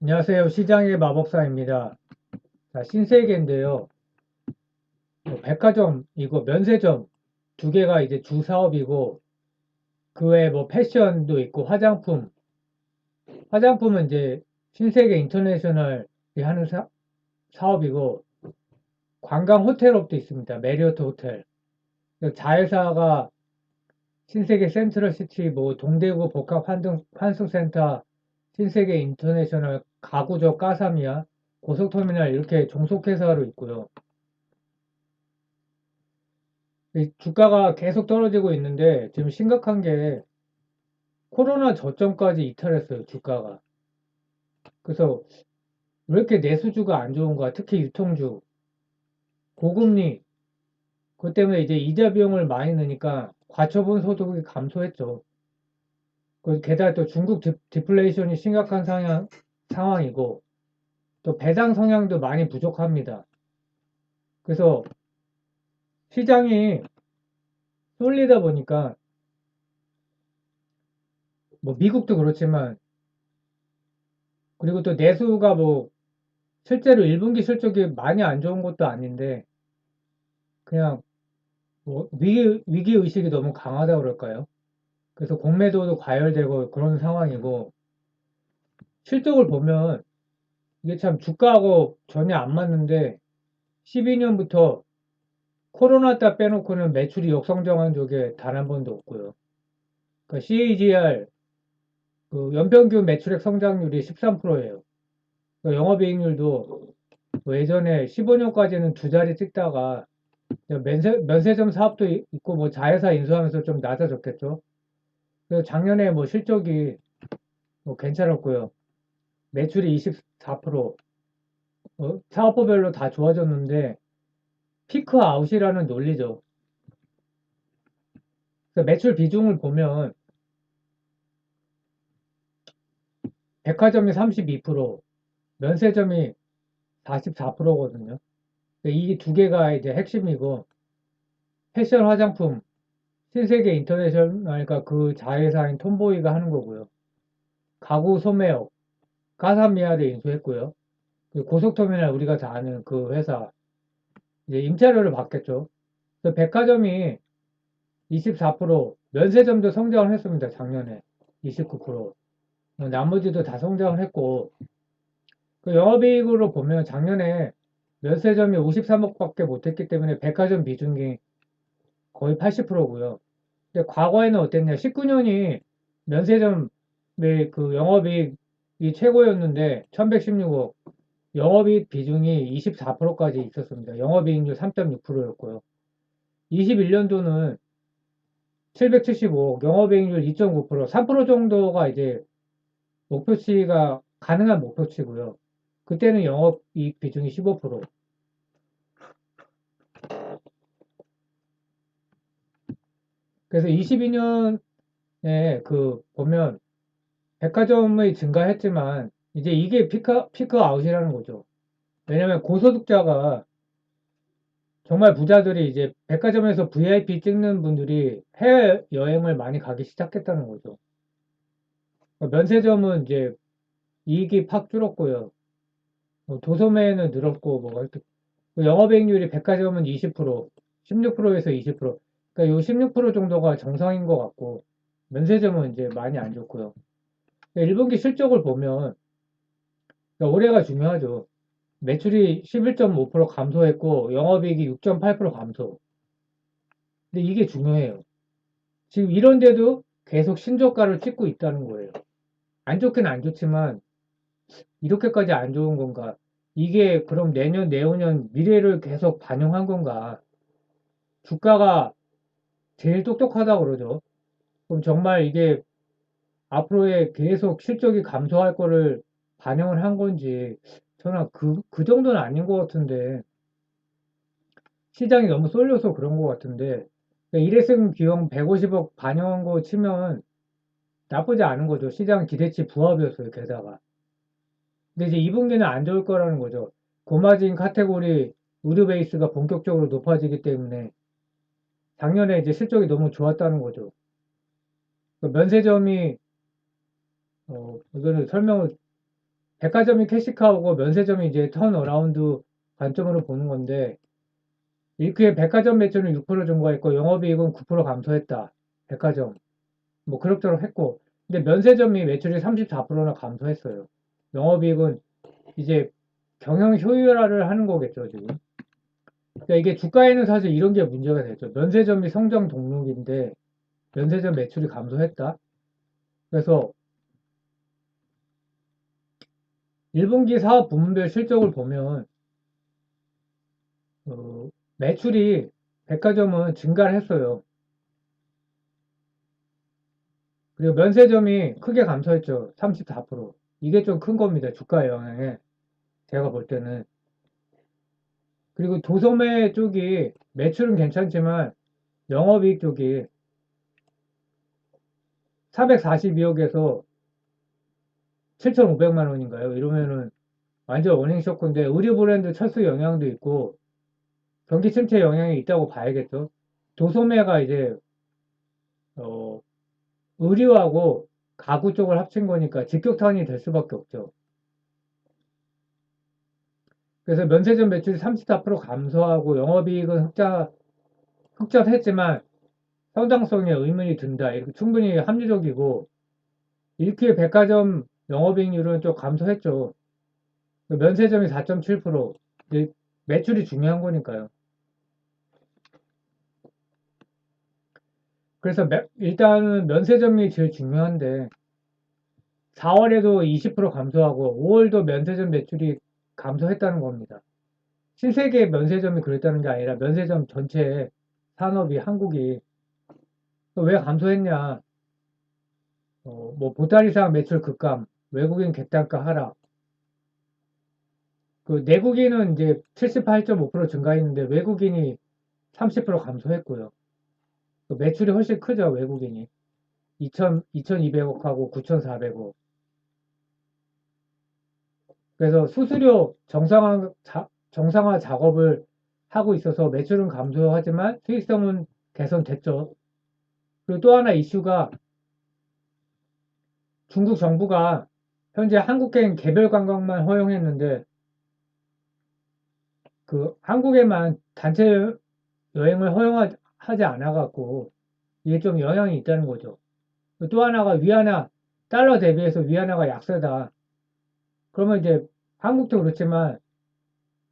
안녕하세요. 시장의 마법사입니다. 자, 신세계인데요. 백화점이고 면세점 두 개가 이제 주 사업이고 그 외에 뭐 패션도 있고 화장품은 이제 신세계 인터내셔널이 하는 사업이고 관광 호텔업도 있습니다. 메리어트 호텔. 자회사가 신세계 센트럴시티, 뭐 동대구 복합 환승센터, 신세계 인터내셔널, 가구조 까사미아, 고속터미널 이렇게 종속회사로 있고요. 이 주가가 계속 떨어지고 있는데 지금 심각한 게 코로나 저점까지 이탈했어요, 주가가. 그래서 왜 이렇게 내수주가 안 좋은가? 특히 유통주, 고금리, 그것 때문에 이제 이자 비용을 많이 넣으니까 과처분 소득이 감소했죠. 게다가 또 중국 디플레이션이 심각한 상황이고 또 배당 성향도 많이 부족합니다. 그래서 시장이 쏠리다 보니까 뭐 미국도 그렇지만 그리고 또 내수가 뭐 실제로 1분기 실적이 많이 안 좋은 것도 아닌데 그냥 뭐 위기 의식이 너무 강하다 그럴까요? 그래서 공매도도 과열되고 그런 상황이고 실적을 보면 이게 참 주가하고 전혀 안 맞는데 12년부터 코로나 때 빼놓고는 매출이 역성장한 적이 단 한 번도 없고요. 그러니까 CAGR 그 연평균 매출액 성장률이 13%예요. 영업이익률도 뭐 예전에 15년까지는 두 자리 찍다가 면세점 사업도 있고 뭐 자회사 인수하면서 좀 낮아졌겠죠. 그래서 작년에 뭐 실적이 뭐 괜찮았고요. 매출이 24%, 사업부별로 다 좋아졌는데 피크 아웃이라는 논리죠. 그래서 매출 비중을 보면 백화점이 32%, 면세점이 44%거든요. 이 두 개가 이제 핵심이고 패션 화장품 신세계 인터내셔널과 그 자회사인 톰보이가 하는 거고요. 가구 소매업 가삼미아를 인수했고요. 고속터미널 우리가 다 아는 그 회사 이제 임차료를 받겠죠. 그래서 백화점이 24%, 면세점도 성장을 했습니다. 작년에 29%. 나머지도 다 성장을 했고 그 영업이익으로 보면 작년에 면세점이 53억밖에 못했기 때문에 백화점 비중이 거의 80%고요. 근데 과거에는 어땠냐? 19년이 면세점의 그 영업이익이 최고였는데 1116억 영업이익 비중이 24%까지 있었습니다. 영업이익률 3.6%였고요. 21년도는 775억, 영업이익률 2.9%, 3% 정도가 이제 목표치가 가능한 목표치고요. 그때는 영업이익 비중이 15%. 그래서 22년에 그 보면 백화점의 증가했지만 이제 이게 피크 아웃이라는 거죠. 왜냐면 고소득자가 정말 부자들이 이제 백화점에서 VIP 찍는 분들이 해외 여행을 많이 가기 시작했다는 거죠. 면세점은 이제 이익이 팍 줄었고요. 뭐 도소매는 늘었고 뭐 이렇게 영업이익률이 백화점은 20%, 16%에서 20%. 그러니까 요 16% 정도가 정상인 것 같고 면세점은 이제 많이 안 좋고요. 1분기 실적을 보면 그러니까 올해가 중요하죠. 매출이 11.5% 감소했고 영업이익이 6.8% 감소. 근데 이게 중요해요. 지금 이런데도 계속 신저가를 찍고 있다는 거예요. 안 좋긴 안 좋지만 이렇게까지 안 좋은 건가? 이게 그럼 내년, 내후년 미래를 계속 반영한 건가? 주가가 제일 똑똑하다 그러죠. 그럼 정말 이게 앞으로의 계속 실적이 감소할 거를 반영을 한 건지 저는 그 정도는 아닌 것 같은데 시장이 너무 쏠려서 그런 것 같은데 일회성 비용 150억 반영한 거 치면 나쁘지 않은 거죠. 시장 기대치 부합이었어요, 게다가. 근데 이제 2분기는 안 좋을 거라는 거죠. 고마진 카테고리 의류 베이스가 본격적으로 높아지기 때문에 작년에 이제 실적이 너무 좋았다는 거죠. 면세점이 이거는 설명을 백화점이 캐시카우고 면세점이 이제 턴어라운드 관점으로 보는 건데, 일크에 백화점 매출은 6% 증가했고 영업이익은 9% 감소했다. 백화점 뭐 그럭저럭 했고, 근데 면세점이 매출이 34%나 감소했어요. 영업이익은 이제 경영 효율화를 하는 거겠죠, 지금. 그러니까 이게 주가에는 사실 이런 게 문제가 되죠. 면세점이 성장 동력인데 면세점 매출이 감소했다. 그래서 1분기 사업 부문별 실적을 보면 매출이 백화점은 증가를 했어요. 그리고 면세점이 크게 감소했죠. 34%. 이게 좀 큰 겁니다. 주가 영향에. 제가 볼 때는. 그리고 도소매 쪽이 매출은 괜찮지만 영업이익 쪽이 442억에서 7,500만 원인가요? 이러면은 완전 워닝 쇼크인데 의류 브랜드 철수 영향도 있고 경기 침체 영향이 있다고 봐야겠죠. 도소매가 이제 어, 의류하고 가구 쪽을 합친 거니까 직격탄이 될 수밖에 없죠. 그래서 면세점 매출이 34% 감소하고 영업이익은 흑자했지만 성장성에 의문이 든다. 이렇게 충분히 합리적이고 1큐의 백화점 영업이익률은 좀 감소했죠. 면세점이 4.7%. 매출이 중요한 거니까요. 그래서 일단은 면세점이 제일 중요한데 4월에도 20% 감소하고 5월도 면세점 매출이 감소했다는 겁니다. 신세계 면세점이 그랬다는 게 아니라 면세점 전체 산업이 한국이 왜 감소했냐? 뭐 보따리상 매출 급감, 외국인 객단가 하락. 그 내국인은 이제 78.5% 증가했는데 외국인이 30% 감소했고요. 그 매출이 훨씬 크죠, 외국인이. 2,200억하고 9,400억. 그래서 수수료 정상화 작업을 하고 있어서 매출은 감소하지만 수익성은 개선됐죠. 그리고 또 하나 이슈가 중국 정부가 현재 한국행 개별 관광만 허용했는데 그 한국에만 단체 여행을 허용하지 않아갖고 이게 좀 영향이 있다는 거죠. 또 하나가 위안화, 달러 대비해서 위안화가 약세다. 그러면 이제 한국도 그렇지만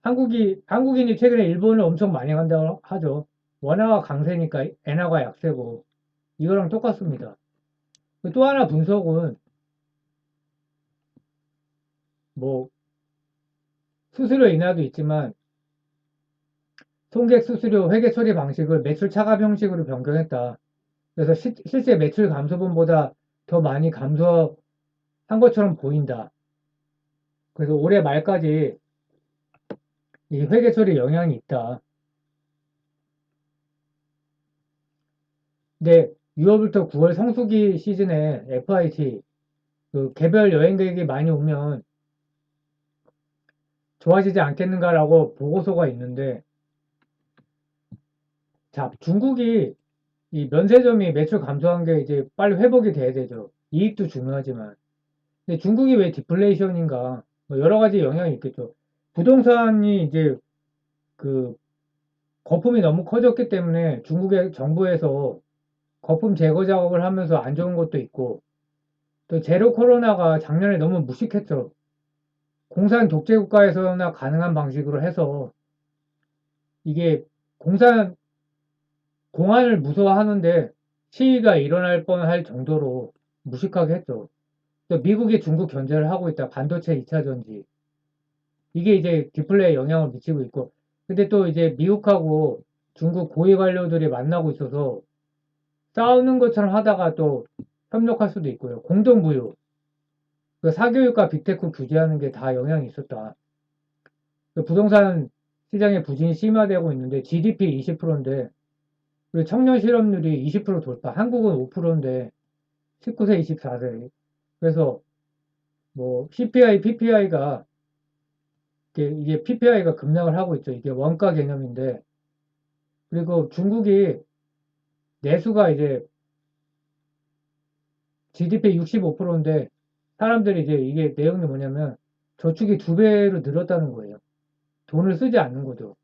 한국인이 최근에 일본을 엄청 많이 간다고 하죠. 원화가 강세니까 엔화가 약세고 이거랑 똑같습니다. 또 하나 분석은 뭐 수수료 인하도 있지만 손객 수수료 회계 처리 방식을 매출 차감 형식으로 변경했다. 그래서 실제 매출 감소분보다 더 많이 감소한 것처럼 보인다. 그래서 올해 말까지 이 회계 처리 영향이 있다. 근데 6월부터 9월 성수기 시즌에 FIT 그 개별 여행 계획이 많이 오면 좋아지지 않겠는가라고 보고서가 있는데, 자, 중국이 이 면세점이 매출 감소한 게 이제 빨리 회복이 돼야 되죠. 이익도 중요하지만. 근데 중국이 왜 디플레이션인가? 뭐 여러 가지 영향이 있겠죠. 부동산이 이제 그 거품이 너무 커졌기 때문에 중국의 정부에서 거품 제거 작업을 하면서 안 좋은 것도 있고, 또 제로 코로나가 작년에 너무 무식했죠. 공산 독재 국가에서나 가능한 방식으로 해서 이게 공산 공안을 무서워하는데 시위가 일어날 뻔할 정도로 무식하게 했죠. 또 미국이 중국 견제를 하고 있다. 반도체 2차 전지. 이게 이제 디플레이에 영향을 미치고 있고. 근데 또 이제 미국하고 중국 고위 관료들이 만나고 있어서 싸우는 것처럼 하다가 또 협력할 수도 있고요. 공동부유. 그 사교육과 빅테크 규제하는 게 다 영향이 있었다. 그 부동산 시장의 부진이 심화되고 있는데 GDP 20%인데 그리고 청년 실업률이 20% 돌파. 한국은 5%인데 19세, 24세. 그래서 뭐 CPI, PPI가 이게 PPI가 급락을 하고 있죠. 이게 원가 개념인데 그리고 중국이 내수가 이제 GDP 65%인데 사람들이 이제 이게 내용이 뭐냐면 저축이 2배로 늘었다는 거예요. 돈을 쓰지 않는 거죠.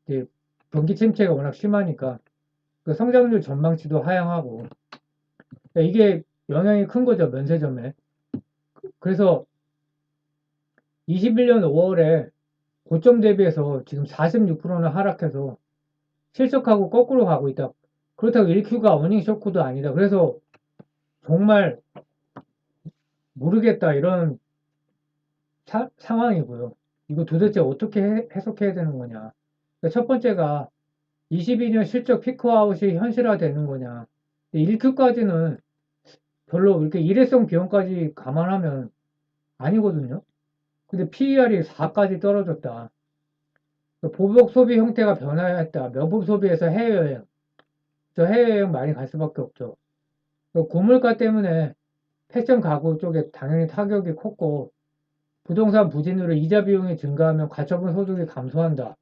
이제 경기 침체가 워낙 심하니까 그 성장률 전망치도 하향하고 그러니까 이게 영향이 큰 거죠, 면세점에. 그래서 21년 5월에 고점 대비해서 지금 46%는 하락해서 실적하고 거꾸로 가고 있다. 그렇다고 1Q가 어닝 쇼크도 아니다. 그래서 정말 모르겠다 이런 상황이고요. 이거 도대체 어떻게 해석해야 되는 거냐. 그러니까 첫 번째가 22년 실적 피크아웃이 현실화되는 거냐. 1Q까지는 별로 이렇게 일회성 비용까지 감안하면 아니거든요. 근데 PER이 4까지 떨어졌다. 보복 소비 형태가 변화했다. 명품 소비에서 해외여행. 저 해외여행 많이 갈 수밖에 없죠. 고물가 때문에 패션 가구 쪽에 당연히 타격이 컸고 부동산 부진으로 이자 비용이 증가하면 가처분 소득이 감소한다.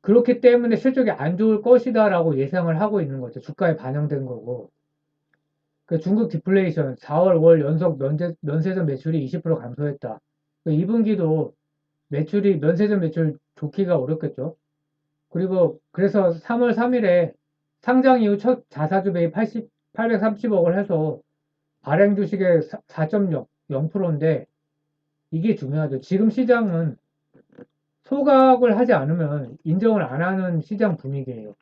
그렇기 때문에 실적이 안 좋을 것이다라고 예상을 하고 있는 거죠. 주가에 반영된 거고. 중국 디플레이션 4월, 5월 연속 면세점 매출이 20% 감소했다. 2분기도 면세점 매출 좋기가 어렵겠죠. 그리고 그래서 3월 3일에 상장 이후 첫 자사주 매입 830억을 해서 발행 주식의 4.0%인데 이게 중요하죠. 지금 시장은 소각을 하지 않으면 인정을 안 하는 시장 분위기예요.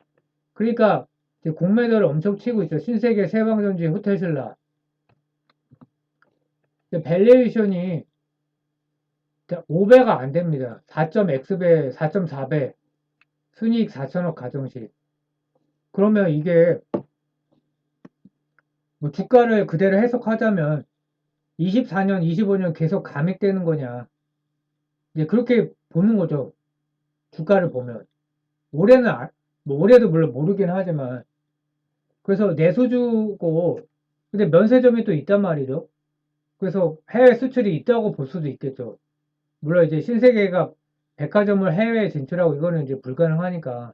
그러니까 공매도를 엄청 치고 있죠. 신세계, 세방전지, 호텔신라. 밸류에이션이 5배가 안 됩니다. 4.X배, 4.4배, 순이익 4천억 가정식. 그러면 이게 뭐 주가를 그대로 해석하자면 24년, 25년 계속 감액되는 거냐. 이제 그렇게 보는 거죠. 주가를 보면. 올해는, 뭐 올해도 물론 모르긴 하지만. 그래서 내수주고, 근데 면세점이 또 있단 말이죠. 그래서 해외 수출이 있다고 볼 수도 있겠죠. 물론 이제 신세계가 백화점을 해외에 진출하고 이거는 이제 불가능하니까.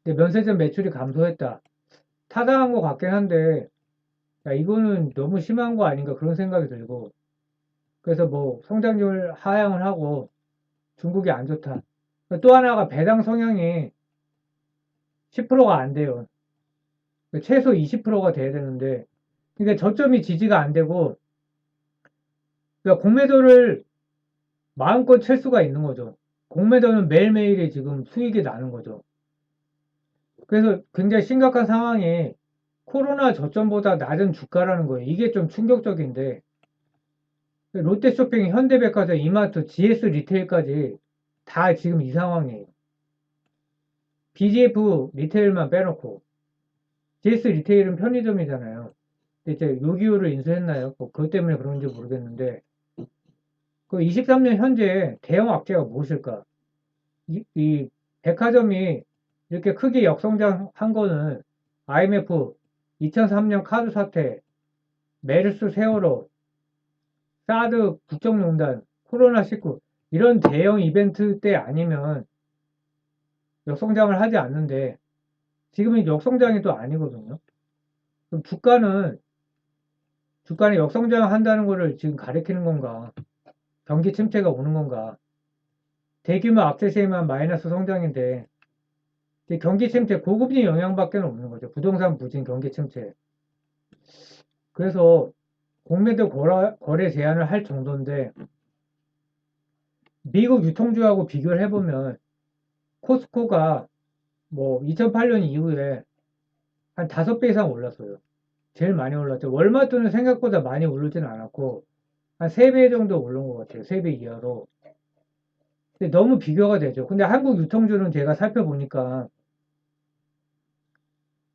근데 면세점 매출이 감소했다. 타당한 것 같긴 한데, 야, 이거는 너무 심한 거 아닌가 그런 생각이 들고. 그래서 뭐 성장률 하향을 하고 중국이 안 좋다. 또 하나가 배당 성향이 10%가 안 돼요. 최소 20%가 돼야 되는데, 그러니까 저점이 지지가 안 되고, 그러니까 공매도를 마음껏 칠 수가 있는 거죠. 공매도는 매일매일이 지금 수익이 나는 거죠. 그래서 굉장히 심각한 상황이 코로나 저점보다 낮은 주가라는 거예요. 이게 좀 충격적인데, 롯데쇼핑, 현대백화점, 이마트, GS 리테일까지 다 지금 이 상황이에요. BGF 리테일만 빼놓고, GS 리테일은 편의점이잖아요. 이제 요기요를 인수했나요? 뭐 그것 때문에 그런지 모르겠는데, 그 23년 현재 대형 악재가 무엇일까? 이 백화점이 이렇게 크게 역성장한 거는 IMF, 2003년 카드 사태, 메르스 세월호, 사드 국정농단, 코로나19 이런 대형 이벤트 때 아니면 역성장을 하지 않는데 지금은 역성장이 또 아니거든요. 그럼 주가는 역성장 한다는 거를 지금 가리키는 건가? 경기 침체가 오는 건가? 대규모 악재 시에만 마이너스 성장인데 경기 침체 고금리 영향밖에 없는 거죠. 부동산 부진 경기 침체. 그래서 공매도 거래 제한을 할 정도인데 미국 유통주하고 비교를 해보면 코스코가 뭐 2008년 이후에 한 5배 이상 올랐어요. 제일 많이 올랐죠. 월마트는 생각보다 많이 오르진 않았고 한 3배 정도 오른 것 같아요. 3배 이하로. 근데 너무 비교가 되죠. 근데 한국 유통주는 제가 살펴보니까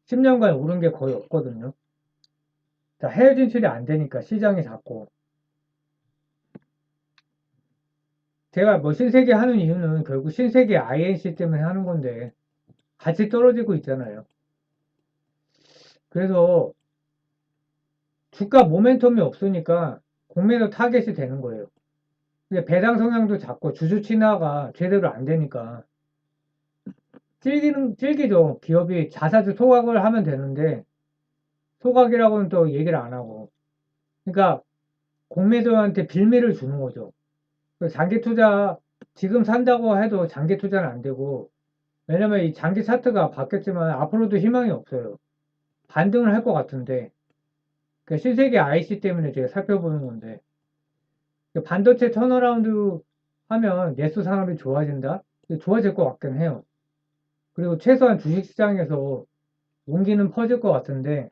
10년간 오른 게 거의 없거든요. 자, 해외 진출이 안 되니까 시장이 작고. 제가 뭐 신세계 하는 이유는 결국 신세계 INC 때문에 하는 건데 같이 떨어지고 있잖아요. 그래서 주가 모멘텀이 없으니까 공매도 타겟이 되는 거예요. 근데 배당 성향도 작고 주주 친화가 제대로 안 되니까 찔기죠. 기업이 자사주 소각을 하면 되는데 소각이라고는 또 얘기를 안 하고. 그러니까 공매도한테 빌미를 주는 거죠. 장기 투자, 지금 산다고 해도 장기 투자는 안 되고, 왜냐면 이 장기 차트가 바뀌었지만 앞으로도 희망이 없어요. 반등을 할 것 같은데, 신세계 IC 때문에 제가 살펴보는 건데, 반도체 턴어라운드 하면 내수 산업이 좋아진다? 좋아질 것 같긴 해요. 그리고 최소한 주식시장에서 온기는 퍼질 것 같은데,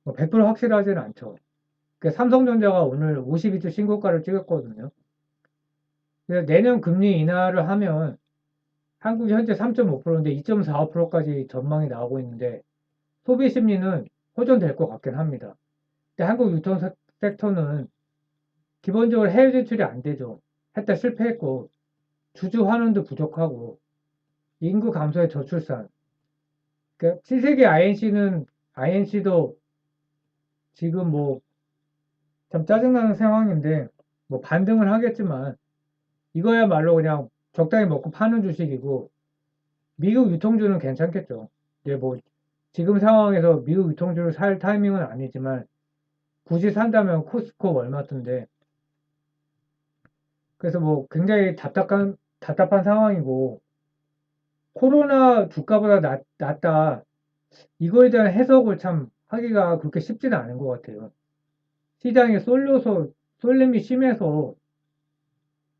100% 확실하지는 않죠. 삼성전자가 오늘 52주 신고가를 찍었거든요. 그래서 내년 금리 인하를 하면 한국이 현재 3.5%인데 2.45%까지 전망이 나오고 있는데 소비 심리는 호전될 것 같긴 합니다. 근데 한국 유통 섹터는 기본적으로 해외 진출이 안 되죠. 했다 실패했고 주주 환원도 부족하고 인구 감소의 저출산. 그러니까 신세계 INC도 지금 뭐 참 짜증나는 상황인데 뭐 반등을 하겠지만 이거야말로 그냥 적당히 먹고 파는 주식이고 미국 유통주는 괜찮겠죠. 이제 뭐 지금 상황에서 미국 유통주를 살 타이밍은 아니지만 굳이 산다면 코스코 월마트인데 그래서 뭐 굉장히 답답한 상황이고 코로나 주가보다 낫다 이거에 대한 해석을 참 하기가 그렇게 쉽지는 않은 것 같아요. 시장이 쏠림이 심해서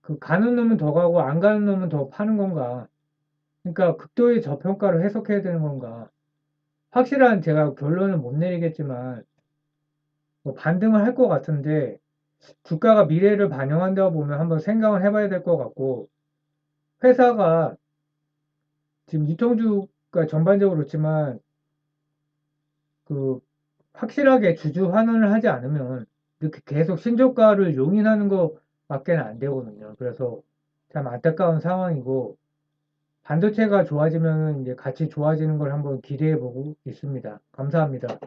그 가는 놈은 더 가고 안 가는 놈은 더 파는 건가? 그러니까 극도의 저평가를 해석해야 되는 건가? 확실한 제가 결론은 못 내리겠지만 뭐 반등을 할 것 같은데 주가가 미래를 반영한다고 보면 한번 생각을 해봐야 될 것 같고 회사가 지금 유통주가 전반적으로 그렇지만 그 확실하게 주주 환원을 하지 않으면 이렇게 계속 신저가를 용인하는 것밖에 안 되거든요. 그래서 참 안타까운 상황이고 반도체가 좋아지면 이제 같이 좋아지는 걸 한번 기대해 보고 있습니다. 감사합니다.